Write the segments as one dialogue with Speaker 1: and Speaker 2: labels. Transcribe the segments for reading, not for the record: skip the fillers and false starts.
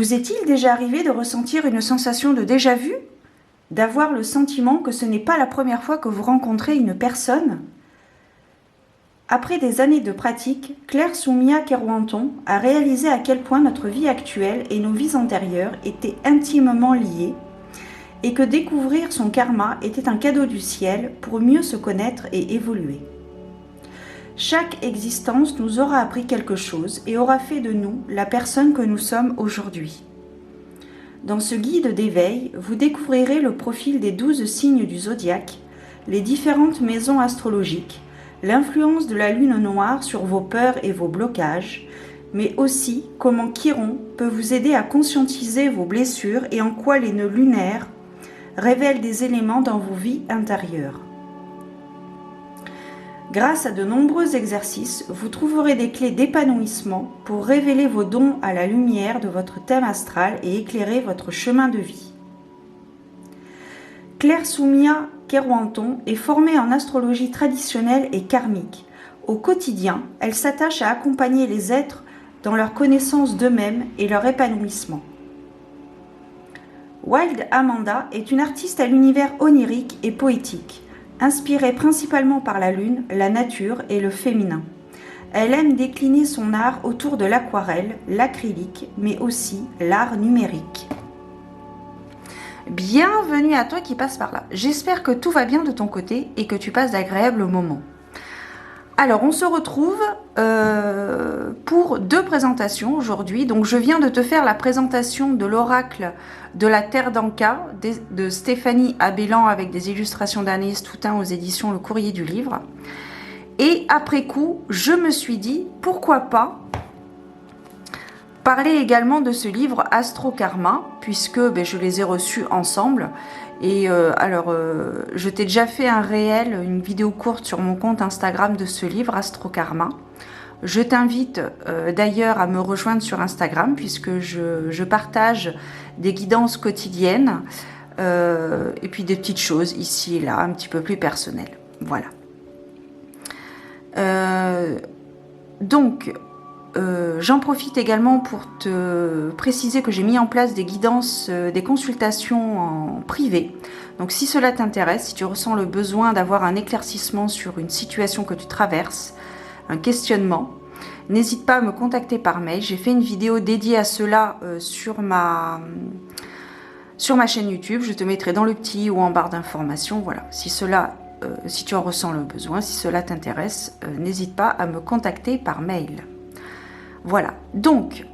Speaker 1: Vous est-il déjà arrivé de ressentir une sensation de déjà-vu? D'avoir le sentiment que ce n'est pas la première fois que vous rencontrez une personne? Après des années de pratique, Claire Soumia Kerouanton a réalisé à quel point notre vie actuelle et nos vies antérieures étaient intimement liées et que découvrir son karma était un cadeau du ciel pour mieux se connaître et évoluer. Chaque existence nous aura appris quelque chose et aura fait de nous la personne que nous sommes aujourd'hui. Dans ce guide d'éveil, vous découvrirez le profil des 12 signes du zodiaque, les différentes maisons astrologiques, l'influence de la lune noire sur vos peurs et vos blocages, mais aussi comment Chiron peut vous aider à conscientiser vos blessures et en quoi les nœuds lunaires révèlent des éléments dans vos vies intérieures. Grâce à de nombreux exercices, vous trouverez des clés d'épanouissement pour révéler vos dons à la lumière de votre thème astral et éclairer votre chemin de vie. Claire Soumia Kerouanton est formée en astrologie traditionnelle et karmique. Au quotidien, elle s'attache à accompagner les êtres dans leur connaissance d'eux-mêmes et leur épanouissement. Wild Amanda est une artiste à l'univers onirique et poétique, inspirée principalement par la lune, la nature et le féminin. Elle aime décliner son art autour de l'aquarelle, l'acrylique, mais aussi l'art numérique. Bienvenue à toi qui passe par là. J'espère que tout va bien de ton côté et que tu passes d'agréables moments. Alors, on se retrouve pour 2 présentations aujourd'hui. Donc, je viens de te faire la présentation de l'oracle de la Terre d'Anka de Stéphanie Abélan avec des illustrations d'Anaïs Toutain aux éditions Le Courrier du Livre. Et après coup, je me suis dit, pourquoi pas parler également de ce livre Astro Karma, puisque je les ai reçus ensemble. Et je t'ai déjà fait un réel, une vidéo courte sur mon compte Instagram de ce livre Astro Karma. Je t'invite d'ailleurs à me rejoindre sur Instagram, puisque je partage des guidances quotidiennes et puis des petites choses ici et là, un petit peu plus personnelles. Voilà. J'en profite également pour te préciser que j'ai mis en place des guidances, des consultations en privé. Donc si cela t'intéresse, si tu ressens le besoin d'avoir un éclaircissement sur une situation que tu traverses, un questionnement, n'hésite pas à me contacter par mail. J'ai fait une vidéo dédiée à cela sur ma chaîne YouTube. Je te mettrai dans le petit ou en barre d'informations. Voilà, si tu en ressens le besoin, si cela t'intéresse, n'hésite pas à me contacter par mail. Voilà, donc,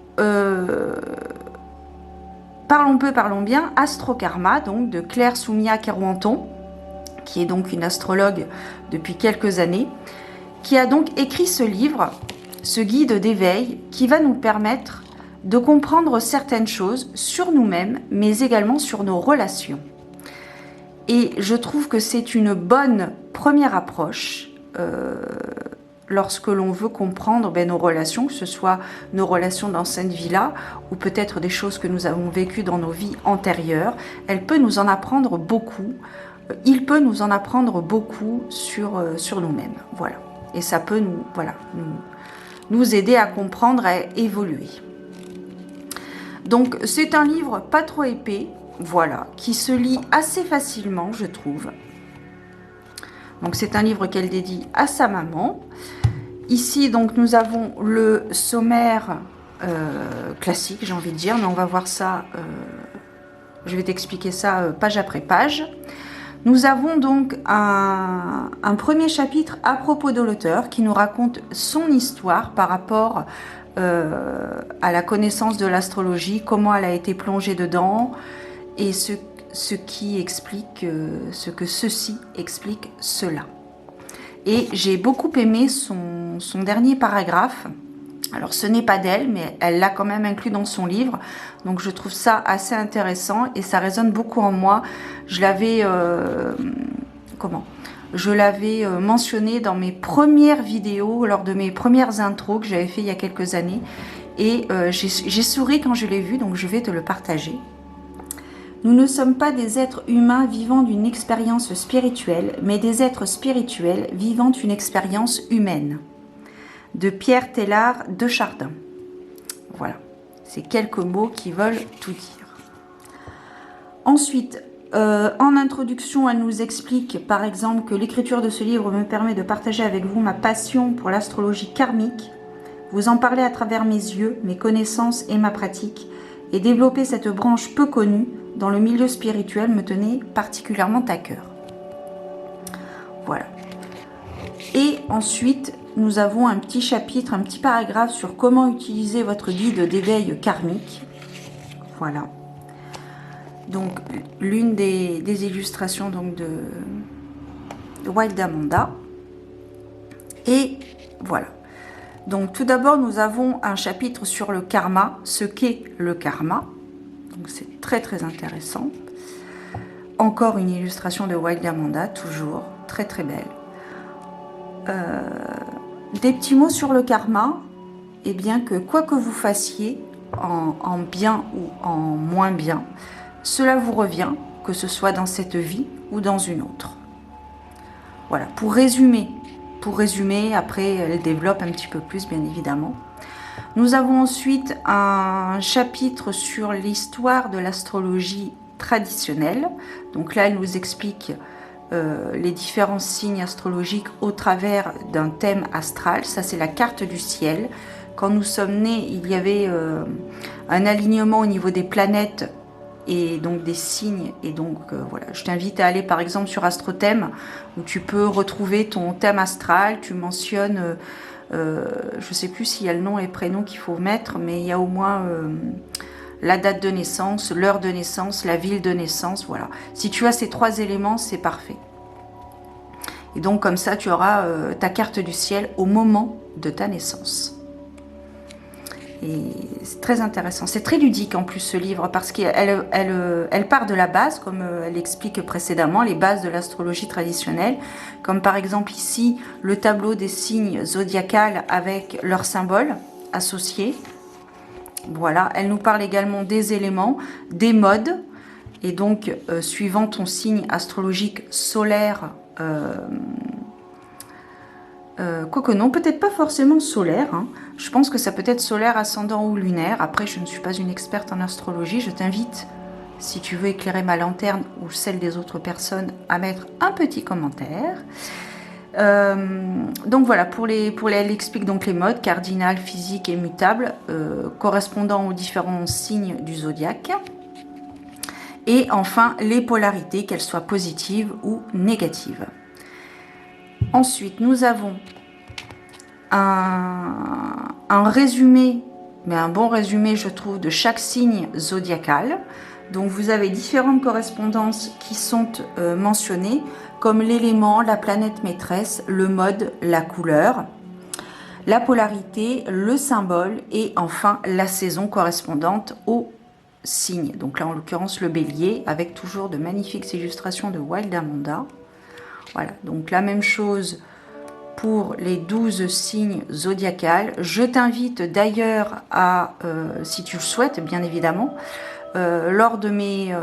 Speaker 1: parlons peu, parlons bien, Astro Karma, donc de Claire Soumia Kerouanton, qui est donc une astrologue depuis quelques années, qui a donc écrit ce livre, ce guide d'éveil, qui va nous permettre de comprendre certaines choses sur nous-mêmes, mais également sur nos relations. Et je trouve que c'est une bonne première approche, lorsque l'on veut comprendre nos relations, que ce soit nos relations dans cette vie-là, ou peut-être des choses que nous avons vécues dans nos vies antérieures, elle peut nous en apprendre beaucoup, il peut nous en apprendre beaucoup sur nous-mêmes. Voilà. Et ça peut nous aider à comprendre, à évoluer. Donc c'est un livre pas trop épais, voilà, qui se lit assez facilement, je trouve. Donc c'est un livre qu'elle dédie à sa maman. Ici, donc, nous avons le sommaire classique, j'ai envie de dire, mais on va voir ça, je vais t'expliquer ça page après page. Nous avons donc un premier chapitre à propos de l'auteur qui nous raconte son histoire par rapport à la connaissance de l'astrologie, comment elle a été plongée dedans et ce qui explique, ce que ceci explique cela. Et j'ai beaucoup aimé son dernier paragraphe. Alors ce n'est pas d'elle, mais elle l'a quand même inclus dans son livre. Donc je trouve ça assez intéressant et ça résonne beaucoup en moi. Je l'avais mentionné dans mes premières vidéos, lors de mes premières intros que j'avais fait il y a quelques années. Et j'ai souri quand je l'ai vu, donc je vais te le partager. Nous ne sommes pas des êtres humains vivant d'une expérience spirituelle, mais des êtres spirituels vivant une expérience humaine. De Pierre Teilhard de Chardin. Voilà. ces quelques mots qui veulent tout dire. Ensuite, en introduction, elle nous explique par exemple que l'écriture de ce livre me permet de partager avec vous ma passion pour l'astrologie karmique, vous en parler à travers mes yeux, mes connaissances et ma pratique, et développer cette branche peu connue dans le milieu spirituel me tenait particulièrement à cœur. Voilà. Et ensuite, nous avons un petit chapitre, un petit paragraphe sur comment utiliser votre guide d'éveil karmique. Voilà. Donc, l'une des illustrations donc, de Wild Amanda. Et voilà. Donc, tout d'abord, nous avons un chapitre sur le karma, ce qu'est le karma. Donc, c'est très, très intéressant. Encore une illustration de Wild Amanda, toujours très, très belle. Des petits mots sur le karma. Eh bien, que quoi que vous fassiez, en bien ou en moins bien, cela vous revient, que ce soit dans cette vie ou dans une autre. Voilà, pour résumer, après elle développe un petit peu plus bien évidemment. Nous avons ensuite un chapitre sur l'histoire de l'astrologie traditionnelle. Donc là, elle nous explique les différents signes astrologiques au travers d'un thème astral. Ça, c'est la carte du ciel. Quand nous sommes nés, il y avait un alignement au niveau des planètes et donc des signes. Et donc, voilà, je t'invite à aller par exemple sur AstroThème, où tu peux retrouver ton thème astral. Tu mentionnes, je ne sais plus s'il y a le nom et prénom qu'il faut mettre, mais il y a au moins la date de naissance, l'heure de naissance, la ville de naissance, voilà. Si tu as ces 3 éléments, c'est parfait. Et donc comme ça, tu auras ta carte du ciel au moment de ta naissance. Et c'est très intéressant. C'est très ludique en plus ce livre parce qu'elle part de la base, comme elle explique précédemment, les bases de l'astrologie traditionnelle, comme par exemple ici le tableau des signes zodiacales avec leurs symboles associés. Voilà, elle nous parle également des éléments, des modes, et donc suivant ton signe astrologique solaire, quoique non, peut-être pas forcément solaire, hein. Je pense que ça peut être solaire, ascendant ou lunaire. Après, je ne suis pas une experte en astrologie, je t'invite, si tu veux éclairer ma lanterne ou celle des autres personnes, à mettre un petit commentaire. Donc voilà, elle explique donc les modes cardinal, physique et mutable correspondant aux différents signes du zodiaque. Et enfin, les polarités, qu'elles soient positives ou négatives. Ensuite, nous avons un résumé, mais un bon résumé, je trouve, de chaque signe zodiacal. Donc, vous avez différentes correspondances qui sont mentionnées, comme l'élément, la planète maîtresse, le mode, la couleur, la polarité, le symbole et enfin la saison correspondante au signe. Donc là, en l'occurrence, le bélier, avec toujours de magnifiques illustrations de Wild Amanda. Voilà, donc la même chose pour les 12 signes zodiacales. Je t'invite d'ailleurs à, si tu le souhaites, bien évidemment, lors de mes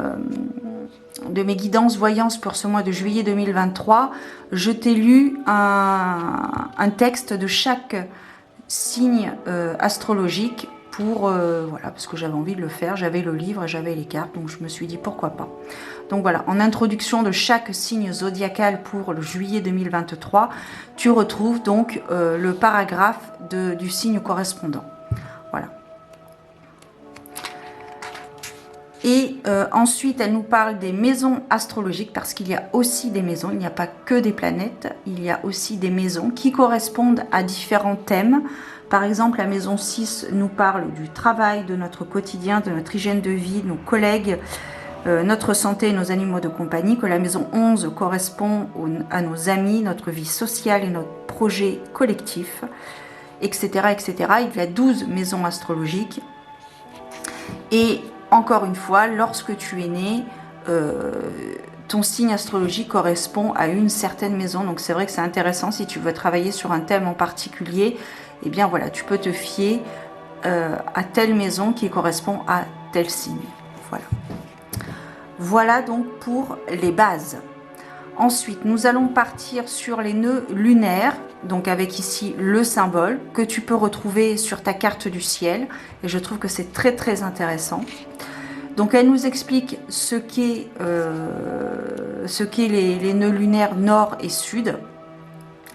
Speaker 1: guidances voyances pour ce mois de juillet 2023, je t'ai lu un texte de chaque signe astrologique pour, voilà, parce que j'avais envie de le faire, j'avais le livre et j'avais les cartes, donc je me suis dit pourquoi pas. Donc voilà, en introduction de chaque signe zodiacal pour le juillet 2023, tu retrouves donc le paragraphe du signe correspondant. Voilà. Et ensuite, elle nous parle des maisons astrologiques, parce qu'il y a aussi des maisons, il n'y a pas que des planètes, il y a aussi des maisons qui correspondent à différents thèmes. Par exemple, la maison 6 nous parle du travail, de notre quotidien, de notre hygiène de vie, de nos collègues, notre santé et nos animaux de compagnie, que la maison 11 correspond à nos amis, notre vie sociale et notre projet collectif, etc. etc. Il y a 12 maisons astrologiques. Et encore une fois, lorsque tu es né, ton signe astrologique correspond à une certaine maison. Donc c'est vrai que c'est intéressant si tu veux travailler sur un thème en particulier. Eh bien voilà, tu peux te fier à telle maison qui correspond à tel signe. Voilà. Voilà donc pour les bases. Ensuite, nous allons partir sur les nœuds lunaires, donc avec ici le symbole que tu peux retrouver sur ta carte du ciel. Et je trouve que c'est très très intéressant. Donc elle nous explique ce qu'est les nœuds lunaires nord et sud.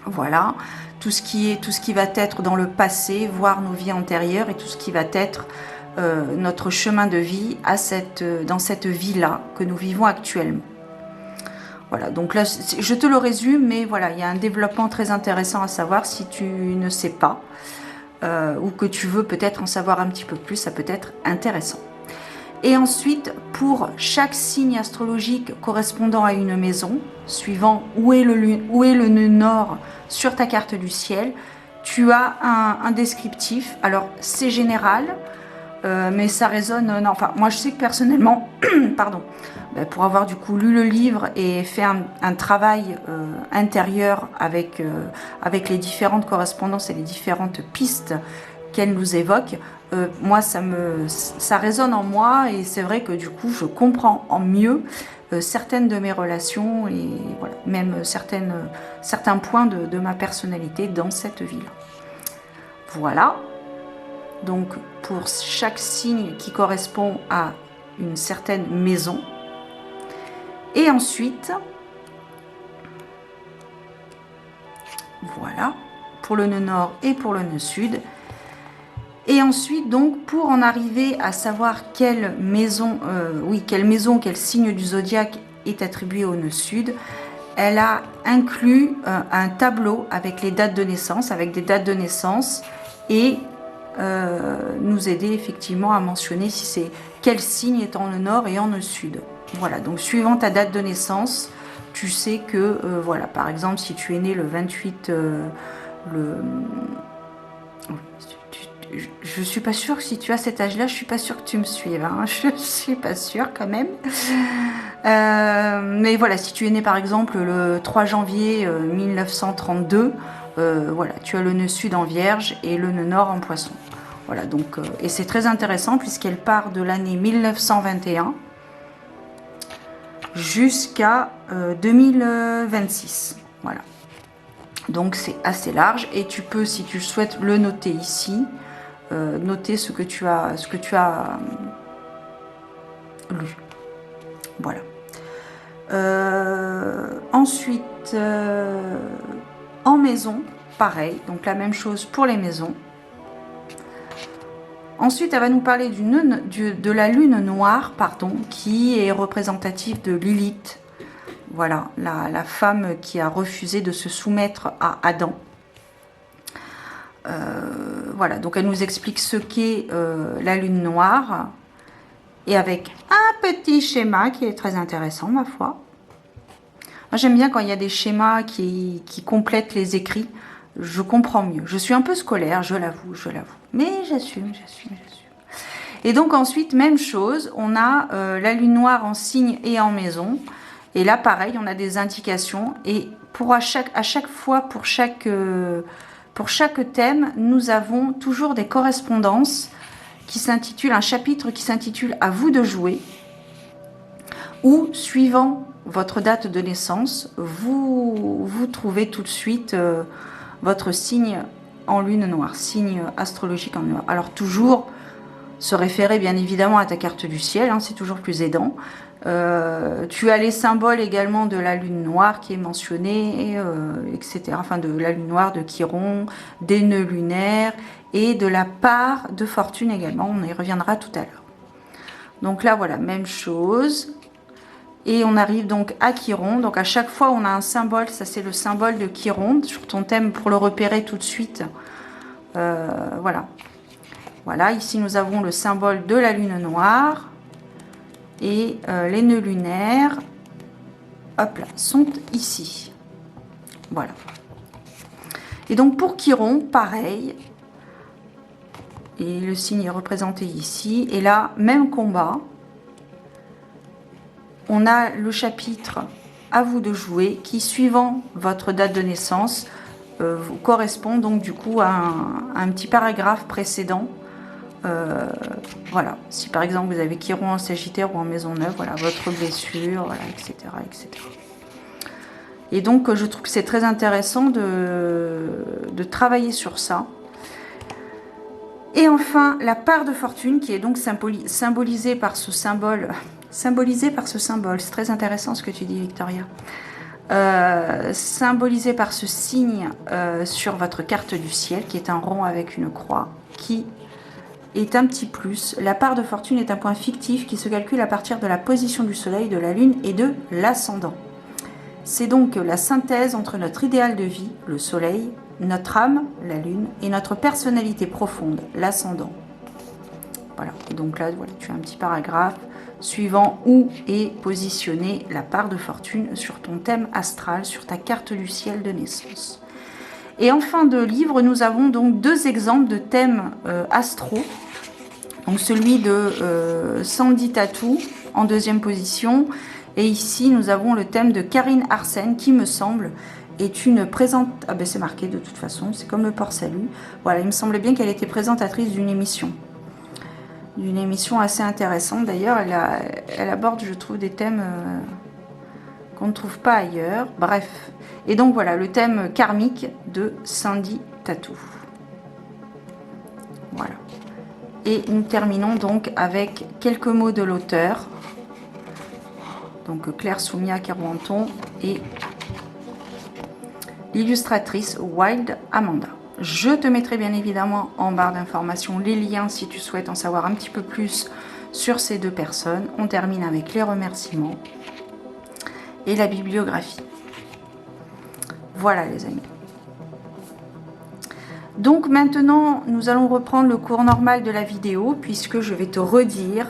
Speaker 1: Voilà, tout ce qui va être dans le passé, voire nos vies antérieures, et tout ce qui va être notre chemin de vie dans cette vie-là que nous vivons actuellement. Voilà, donc là, je te le résume, mais voilà, il y a un développement très intéressant à savoir si tu ne sais pas ou que tu veux peut-être en savoir un petit peu plus, ça peut être intéressant. Et ensuite, pour chaque signe astrologique correspondant à une maison, suivant où est le nœud nord sur ta carte du ciel, tu as un descriptif. Alors, c'est général, mais ça résonne... non, enfin, moi, je sais que personnellement, pardon, pour avoir du coup lu le livre et fait un travail intérieur avec les différentes correspondances et les différentes pistes qu'elle nous évoque, moi ça résonne en moi, et c'est vrai que du coup je comprends en mieux certaines de mes relations et voilà, même certains points de ma personnalité dans cette vie-là. Voilà, donc pour chaque signe qui correspond à une certaine maison. Et ensuite, voilà, pour le nœud nord et pour le nœud sud. Et ensuite, donc, pour en arriver à savoir quelle maison, quel signe du zodiaque est attribué au nœud sud, elle a inclus un tableau avec les dates de naissance, avec des dates de naissance, et nous aider effectivement à mentionner si c'est quel signe est en nœud nord et en nœud sud. Voilà, donc suivant ta date de naissance, tu sais que, voilà, par exemple, si tu es né le 28, je suis pas sûre que si tu as cet âge-là, je suis pas sûre que tu me suives, hein. Je suis pas sûre quand même. Mais voilà, si tu es né par exemple le 3 janvier 1932, voilà, tu as le nœud sud en Vierge et le nœud nord en Poisson. Voilà, donc, et c'est très intéressant puisqu'elle part de l'année 1921 jusqu'à 2026. Voilà. Donc c'est assez large et tu peux, si tu souhaites, le noter ici, noter ce que tu as lu. Voilà. Ensuite, en maison, pareil, donc la même chose pour les maisons. Ensuite, elle va nous parler de la lune noire, pardon, qui est représentative de Lilith. Voilà, la femme qui a refusé de se soumettre à Adam. Voilà, donc elle nous explique ce qu'est la lune noire. Et avec un petit schéma qui est très intéressant, ma foi. Moi, j'aime bien quand il y a des schémas qui complètent les écrits. Je comprends mieux. Je suis un peu scolaire, je l'avoue. Mais j'assume. Et donc ensuite, même chose, on a la lune noire en signe et en maison. Et là, pareil, on a des indications. Et à chaque fois, pour chaque thème, nous avons toujours des correspondances un chapitre qui s'intitule « À vous de jouer », où, suivant votre date de naissance, vous trouvez tout de suite votre signe en lune noire, signe astrologique en lune noire. Alors toujours se référer bien évidemment à ta carte du ciel, hein, c'est toujours plus aidant. Tu as les symboles également de la lune noire qui est mentionnée, etc. Enfin, de la lune noire, de Chiron, des nœuds lunaires et de la part de fortune également. On y reviendra tout à l'heure. Donc là, voilà, même chose. Et on arrive donc à Chiron. Donc à chaque fois, on a un symbole. Ça, c'est le symbole de Chiron sur ton thème pour le repérer tout de suite. Voilà. Voilà, ici, nous avons le symbole de la lune noire. Et les nœuds lunaires, hop là, sont ici. Voilà. Et donc pour Chiron, pareil. Et le signe est représenté ici. Et là, même combat. On a le chapitre à vous de jouer qui, suivant votre date de naissance, correspond donc du coup à un petit paragraphe précédent. Voilà, si par exemple vous avez Chiron en Sagittaire ou en Maison Neuve, voilà votre blessure, voilà, etc., etc. Et donc, je trouve que c'est très intéressant de travailler sur ça. Et enfin, la part de fortune qui est donc symbolisée par ce symbole. Symbolisée par ce symbole. C'est très intéressant ce que tu dis, Victoria. Symbolisée par ce signe sur votre carte du ciel, qui est un rond avec une croix, qui est un petit plus. La part de fortune est un point fictif qui se calcule à partir de la position du soleil, de la lune et de l'ascendant. C'est donc la synthèse entre notre idéal de vie, le soleil, notre âme, la lune, et notre personnalité profonde, l'ascendant. Voilà, et donc là, voilà, tu as un petit paragraphe suivant où est positionnée la part de fortune sur ton thème astral, sur ta carte du ciel de naissance. Et en fin de livre, nous avons donc 2 exemples de thèmes astraux. Donc celui de Sandy Tattoo en 2e position. Et ici, nous avons le thème de Karine Arsène, qui me semble est une présente... Ah ben c'est marqué de toute façon, c'est comme le port salut. Voilà, il me semblait bien qu'elle était présentatrice d'une émission. D'une émission assez intéressante. D'ailleurs, elle aborde, je trouve, des thèmes qu'on ne trouve pas ailleurs. Bref. Et donc voilà, le thème karmique de Sandy Tattoo. Voilà. Et nous terminons donc avec quelques mots de l'auteur. Donc Claire Soumia Kerouanton et l'illustratrice Wild Amanda. Je te mettrai bien évidemment en barre d'informations les liens si tu souhaites en savoir un petit peu plus sur ces 2 personnes. On termine avec les remerciements et la bibliographie. Voilà les amis. Donc maintenant, nous allons reprendre le cours normal de la vidéo puisque je vais te redire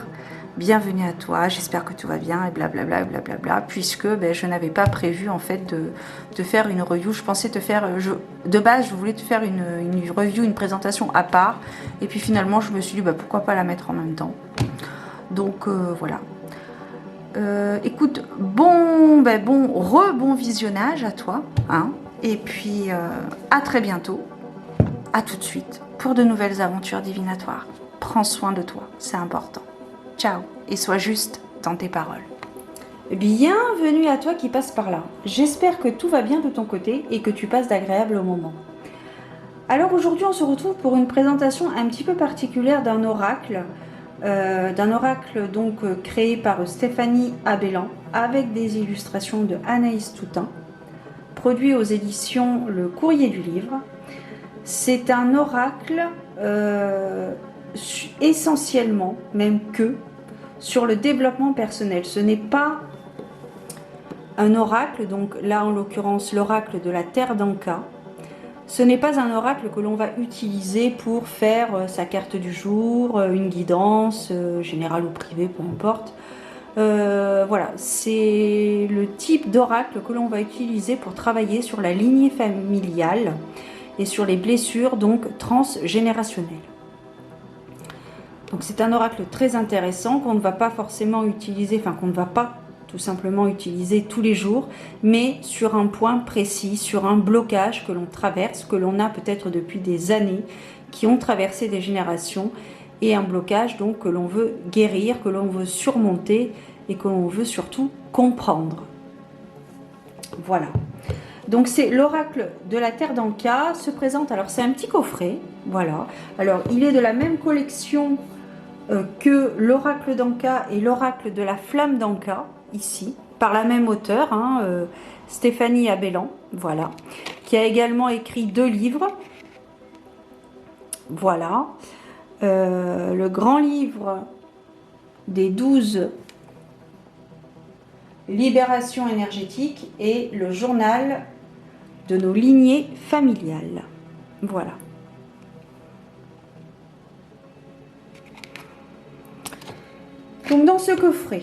Speaker 1: bienvenue à toi, j'espère que tout va bien et blablabla, blablabla, puisque ben, je n'avais pas prévu en fait de faire une review. Je pensais te faire, de base je voulais te faire une review, une présentation à part, et puis finalement je me suis dit bah, pourquoi pas la mettre en même temps. Donc voilà. Écoute, bon visionnage à toi, hein, et puis à très bientôt, à tout de suite pour de nouvelles aventures divinatoires. Prends soin de toi, c'est important. Ciao, et sois juste dans tes paroles. Bienvenue à toi qui passe par là. J'espère que tout va bien de ton côté et que tu passes d'agréables moments. Alors aujourd'hui, on se retrouve pour une présentation un petit peu particulière d'un oracle donc créé par Stéphanie Abellan avec des illustrations de Anaïs Toutain, produit aux éditions Le Courrier du Livre. C'est un oracle essentiellement, même que, sur le développement personnel. Ce n'est pas un oracle, donc là en l'occurrence l'oracle de la Terre d'Anka. Ce n'est pas un oracle que l'on va utiliser pour faire sa carte du jour, une guidance, générale ou privée, peu importe. Voilà, c'est le type d'oracle que l'on va utiliser pour travailler sur la lignée familiale et sur les blessures donc transgénérationnelles. Donc c'est un oracle très intéressant qu'on ne va pas forcément utiliser, enfin qu'on ne va pas tout simplement utiliser tous les jours, mais sur un point précis, sur un blocage que l'on traverse, que l'on a peut-être depuis des années, qui ont traversé des générations, et un blocage donc que l'on veut guérir, que l'on veut surmonter et que l'on veut surtout comprendre. Voilà. Donc c'est l'oracle de la Terre d'Anka, se présente, alors c'est un petit coffret, voilà. Alors il est de la même collection que l'oracle d'Anka et l'oracle de la flamme d'Anka, ici, par la même auteure, hein, Stéphanie Abellan, voilà, qui a également écrit 2 livres, voilà, le grand livre des 12 libérations énergétiques et le journal de nos lignées familiales, voilà. Donc dans ce coffret,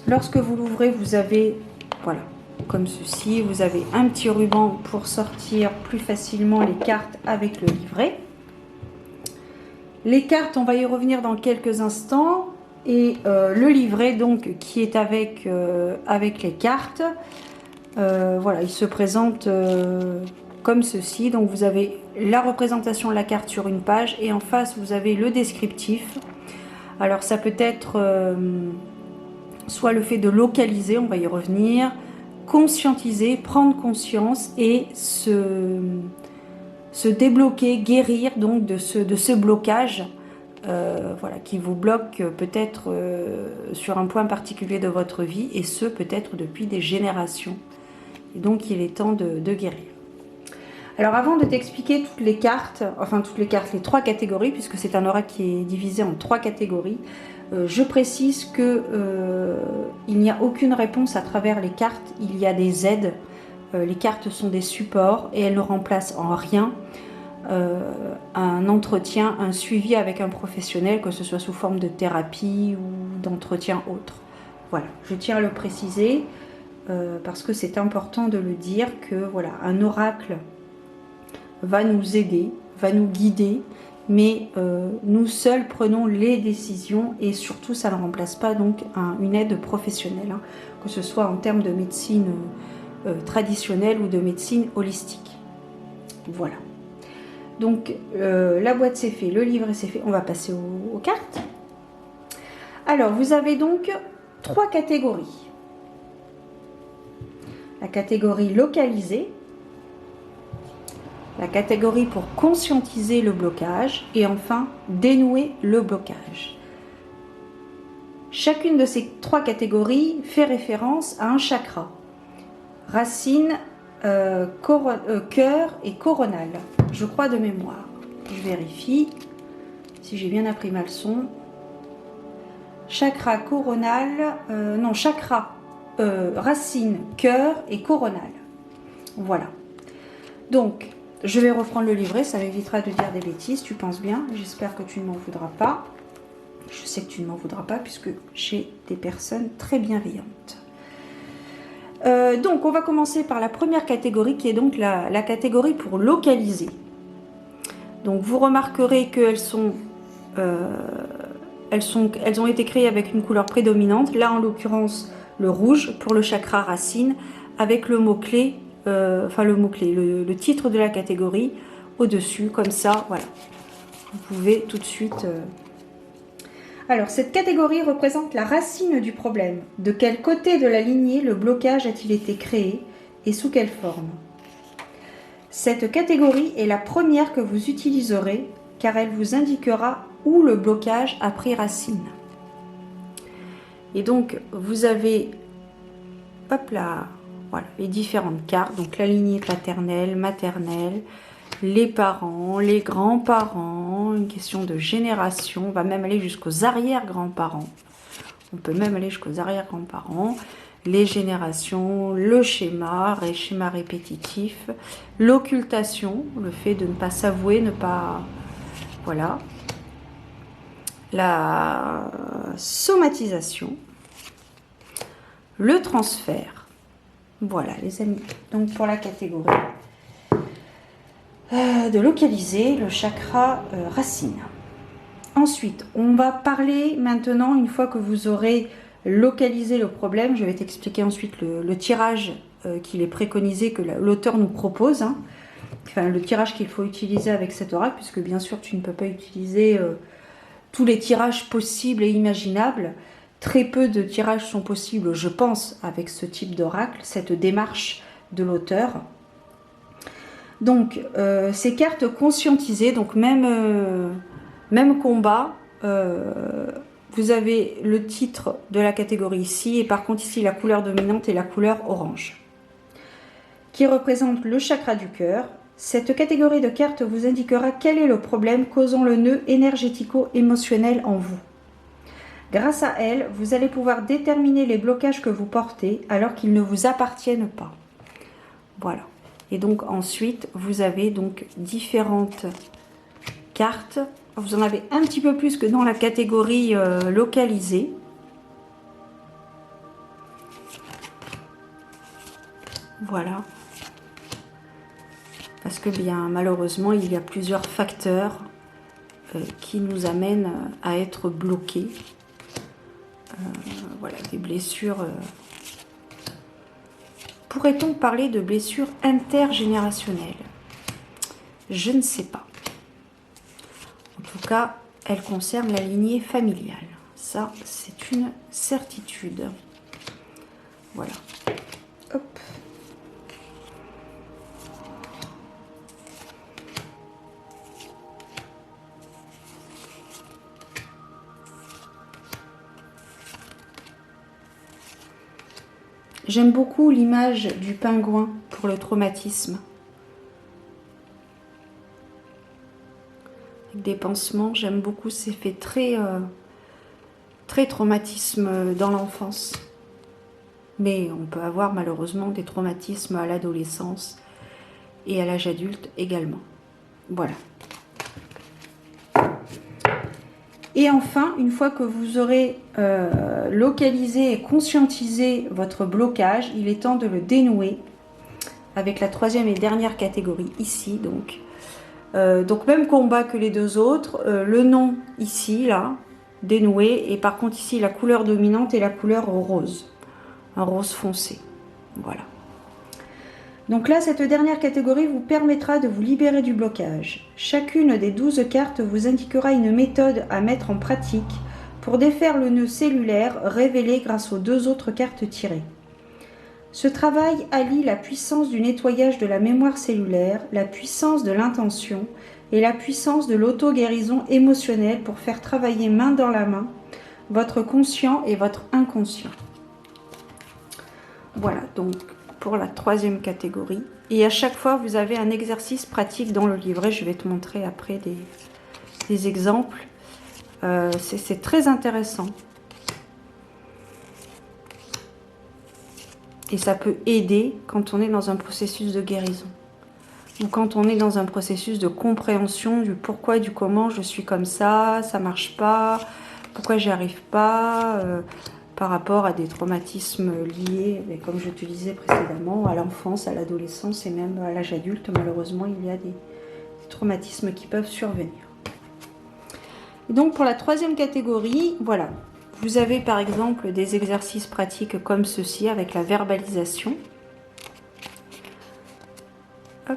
Speaker 1: lorsque vous l'ouvrez, vous avez, voilà, comme ceci, vous avez un petit ruban pour sortir plus facilement les cartes avec le livret. Les cartes, on va y revenir dans quelques instants. Et le livret, donc, qui est avec les cartes, voilà, il se présente comme ceci. Donc vous avez la représentation de la carte sur une page et en face, vous avez le descriptif. Alors ça peut être soit le fait de localiser, on va y revenir, conscientiser, prendre conscience et se débloquer, guérir donc de ce blocage voilà, qui vous bloque peut-être sur un point particulier de votre vie, et ce peut-être depuis des générations. Et donc il est temps de guérir. Alors avant de t'expliquer toutes les cartes, les 3 catégories, puisque c'est un oracle qui est divisé en 3 catégories, je précise que il n'y a aucune réponse à travers les cartes, il y a des aides. Les cartes sont des supports et elles ne remplacent en rien un entretien, un suivi avec un professionnel, que ce soit sous forme de thérapie ou d'entretien autre. Voilà, je tiens à le préciser parce que c'est important de le dire, que voilà, un oracle va nous aider, va nous guider, mais nous seuls prenons les décisions, et surtout ça ne remplace pas donc une aide professionnelle, hein, que ce soit en termes de médecine traditionnelle ou de médecine holistique. Voilà. Donc la boîte c'est fait, le livret c'est fait, on va passer aux cartes. Alors vous avez donc 3 catégories. La catégorie localisée, la catégorie pour conscientiser le blocage, et enfin dénouer le blocage. Chacune de ces 3 catégories fait référence à un chakra: racine, cœur et coronal, je crois de mémoire. Je vérifie si j'ai bien appris ma leçon. Chakra coronal, non, chakra, racine, cœur et coronal. Voilà. Donc, je vais reprendre le livret, ça m'évitera de dire des bêtises, tu penses bien. J'espère que tu ne m'en voudras pas. Je sais que tu ne m'en voudras pas puisque j'ai des personnes très bienveillantes. Donc on va commencer par la première catégorie, qui est donc la catégorie pour localiser. Donc vous remarquerez qu'elles elles ont été créées avec une couleur prédominante, là en l'occurrence le rouge pour le chakra racine, avec le mot-clé, le titre de la catégorie au-dessus, comme ça, voilà. Vous pouvez tout de suite... Alors, cette catégorie représente la racine du problème. De quel côté de la lignée le blocage a-t-il été créé et sous quelle forme? Cette catégorie est la première que vous utiliserez, car elle vous indiquera où le blocage a pris racine. Et donc, vous avez, hop là, voilà, les différentes cartes. Donc, la lignée paternelle, maternelle, les parents, les grands-parents, une question de génération. On va même aller jusqu'aux arrière-grands-parents. On peut même aller jusqu'aux arrière-grands-parents. Les générations, le schéma répétitif, l'occultation, le fait de ne pas s'avouer, ne pas... Voilà. La somatisation, le transfert. Voilà, les amis. Donc, pour la catégorie de localiser le chakra racine. Ensuite, on va parler maintenant, une fois que vous aurez localisé le problème, je vais t'expliquer ensuite le tirage qu'il est préconisé, que l'auteur nous propose, hein. Enfin, le tirage qu'il faut utiliser avec cet oracle, puisque bien sûr tu ne peux pas utiliser tous les tirages possibles et imaginables. Très peu de tirages sont possibles, je pense, avec ce type d'oracle, cette démarche de l'auteur. Donc, ces cartes conscientisées, donc même combat, vous avez le titre de la catégorie ici, et par contre ici la couleur dominante est la couleur orange, qui représente le chakra du cœur. Cette catégorie de cartes vous indiquera quel est le problème causant le nœud énergético-émotionnel en vous. Grâce à elle, vous allez pouvoir déterminer les blocages que vous portez alors qu'ils ne vous appartiennent pas. Voilà. Et donc ensuite, vous avez donc différentes cartes. Vous en avez un petit peu plus que dans la catégorie localisée. Voilà. Parce que bien malheureusement, il y a plusieurs facteurs qui nous amènent à être bloqués. Voilà, des blessures... Pourrait-on parler de blessures intergénérationnelles? Je ne sais pas. En tout cas, elles concernent la lignée familiale. Ça, c'est une certitude. Voilà. Hop. J'aime beaucoup l'image du pingouin pour le traumatisme. Avec des pansements, j'aime beaucoup, c'est fait très, très traumatisme dans l'enfance. Mais on peut avoir malheureusement des traumatismes à l'adolescence et à l'âge adulte également. Voilà. Et enfin, une fois que vous aurez localisé et conscientisé votre blocage, il est temps de le dénouer avec la troisième et dernière catégorie ici. Donc même combat que les deux autres, le nom ici, là, dénoué, et par contre ici la couleur dominante est la couleur rose, un rose foncé. Voilà. Donc là, cette dernière catégorie vous permettra de vous libérer du blocage. Chacune des 12 cartes vous indiquera une méthode à mettre en pratique pour défaire le nœud cellulaire révélé grâce aux 2 autres cartes tirées. Ce travail allie la puissance du nettoyage de la mémoire cellulaire, la puissance de l'intention et la puissance de l'auto-guérison émotionnelle pour faire travailler main dans la main votre conscient et votre inconscient. Voilà, donc pour la troisième catégorie. Et à chaque fois, vous avez un exercice pratique dans le livret. Je vais te montrer après des exemples. C'est très intéressant. Et ça peut aider quand on est dans un processus de guérison. Ou quand on est dans un processus de compréhension du pourquoi et du comment je suis comme ça marche pas, pourquoi j'y arrive pas, par rapport à des traumatismes liés, comme je te disais précédemment, à l'enfance, à l'adolescence et même à l'âge adulte. Malheureusement, il y a des traumatismes qui peuvent survenir. Et donc pour la troisième catégorie, voilà, vous avez par exemple des exercices pratiques comme ceci avec la verbalisation, hop,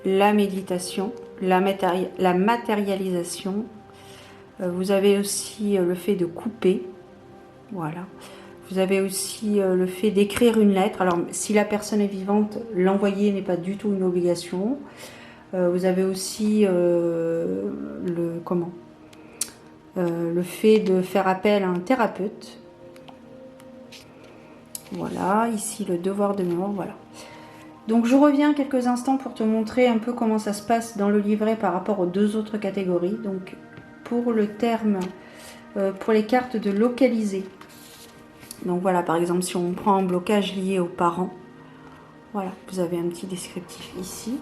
Speaker 1: la méditation, la matérialisation. Vous avez aussi le fait de couper. Voilà. Vous avez aussi le fait d'écrire une lettre. Alors, si la personne est vivante, l'envoyer n'est pas du tout une obligation. Vous avez aussi le fait de faire appel à un thérapeute. Voilà. Ici, le devoir de mémoire. Voilà. Donc, je reviens quelques instants pour te montrer un peu comment ça se passe dans le livret par rapport aux 2 autres catégories. Donc, pour le terme, pour les cartes de localiser. Donc voilà, par exemple, si on prend un blocage lié aux parents, voilà, vous avez un petit descriptif ici.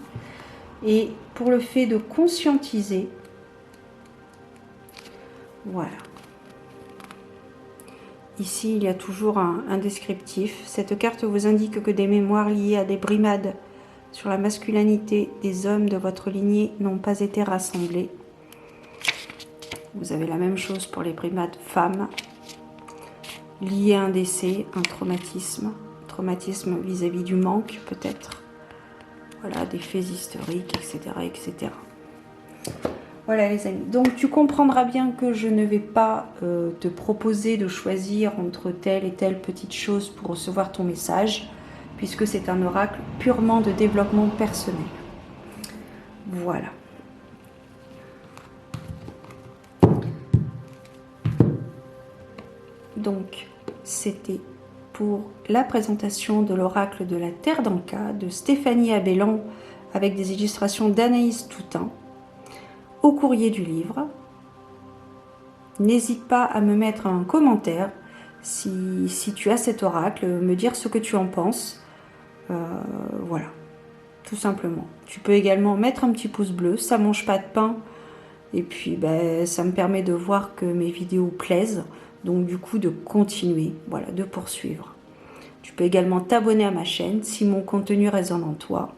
Speaker 1: Et pour le fait de conscientiser, voilà. Ici, il y a toujours un descriptif. Cette carte vous indique que des mémoires liées à des brimades sur la masculinité des hommes de votre lignée n'ont pas été rassemblées. Vous avez la même chose pour les brimades femmes. Lié à un décès, un traumatisme vis-à-vis du manque peut-être, voilà, des faits historiques, etc., etc. Voilà les amis, donc tu comprendras bien que je ne vais pas te proposer de choisir entre telle et telle petite chose pour recevoir ton message, puisque c'est un oracle purement de développement personnel. Voilà. Donc, c'était pour la présentation de l'oracle de la Terre d'Anka de Stéphanie Abellan avec des illustrations d'Anaïs Toutain au courrier du livre. N'hésite pas à me mettre un commentaire si tu as cet oracle, me dire ce que tu en penses. Voilà, tout simplement. Tu peux également mettre un petit pouce bleu, ça mange pas de pain. Et puis, ça me permet de voir que mes vidéos plaisent. Donc, du coup, de continuer, voilà, de poursuivre. Tu peux également t'abonner à ma chaîne si mon contenu résonne en toi.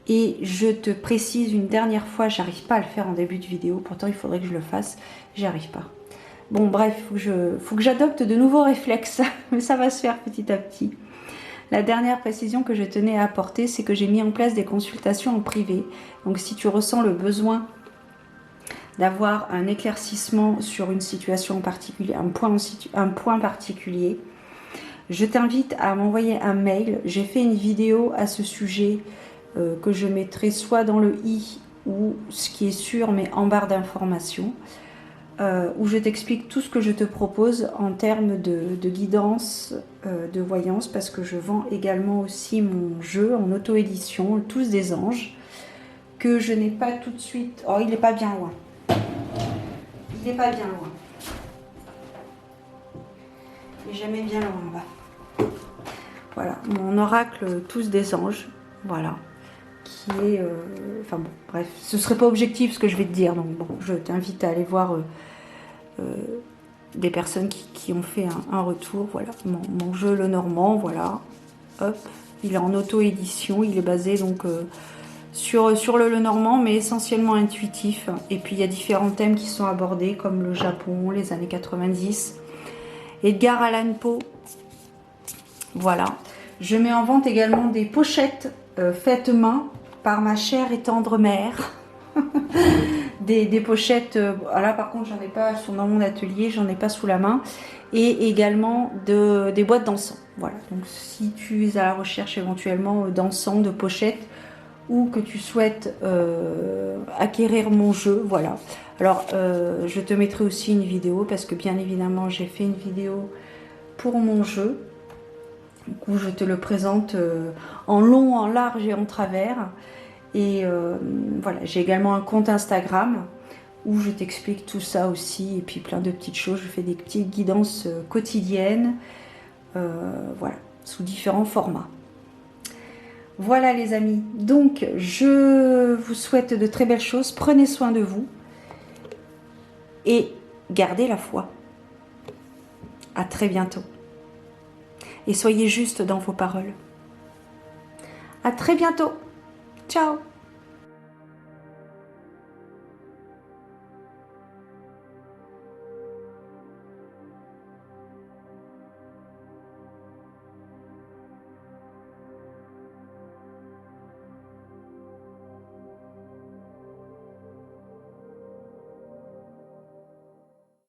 Speaker 1: Et je te précise une dernière fois, j'arrive pas à le faire en début de vidéo. Pourtant, il faudrait que je le fasse. J'y arrive pas. Bon, bref, faut que j'adopte de nouveaux réflexes. Mais ça va se faire petit à petit. La dernière précision que je tenais à apporter, c'est que j'ai mis en place des consultations en privé. Donc, si tu ressens le besoin d'avoir un éclaircissement sur une situation en particulier, un point particulier, je t'invite à m'envoyer un mail. J'ai fait une vidéo à ce sujet que je mettrai soit dans le i ou ce qui est sûr mais en barre d'informations. où je t'explique tout ce que je te propose en termes de guidance, de voyance, parce que je vends également aussi mon jeu en auto-édition, Tous des anges, que je n'ai pas tout de suite... Oh, il n'est pas bien loin. Il n'est pas bien loin. Il n'est jamais bien loin là-bas. Voilà, mon oracle Tous des anges, voilà, qui est... enfin bon, bref, ce serait pas objectif ce que je vais te dire, donc bon, je t'invite à aller voir des personnes qui ont fait un retour, voilà, mon jeu Le Normand, voilà, hop, il est en auto-édition, il est basé donc sur le Normand, mais essentiellement intuitif, et puis il y a différents thèmes qui sont abordés, comme le Japon, les années 90, Edgar Allan Poe, voilà. Je mets en vente également des pochettes faites main par ma chère et tendre mère. des pochettes, là par contre j'en ai pas, sont dans mon atelier, j'en ai pas sous la main. Et également des boîtes d'encens. Voilà, donc si tu es à la recherche éventuellement d'encens, de pochettes, ou que tu souhaites acquérir mon jeu, voilà. Alors je te mettrai aussi une vidéo, parce que bien évidemment j'ai fait une vidéo pour mon jeu, où je te le présente en long, en large et en travers. Et voilà, j'ai également un compte Instagram où je t'explique tout ça aussi, et puis plein de petites choses. Je fais des petites guidances quotidiennes, voilà, sous différents formats. Voilà les amis, donc je vous souhaite de très belles choses, prenez soin de vous et gardez la foi. À très bientôt. Et soyez juste dans vos paroles. À très bientôt. Ciao.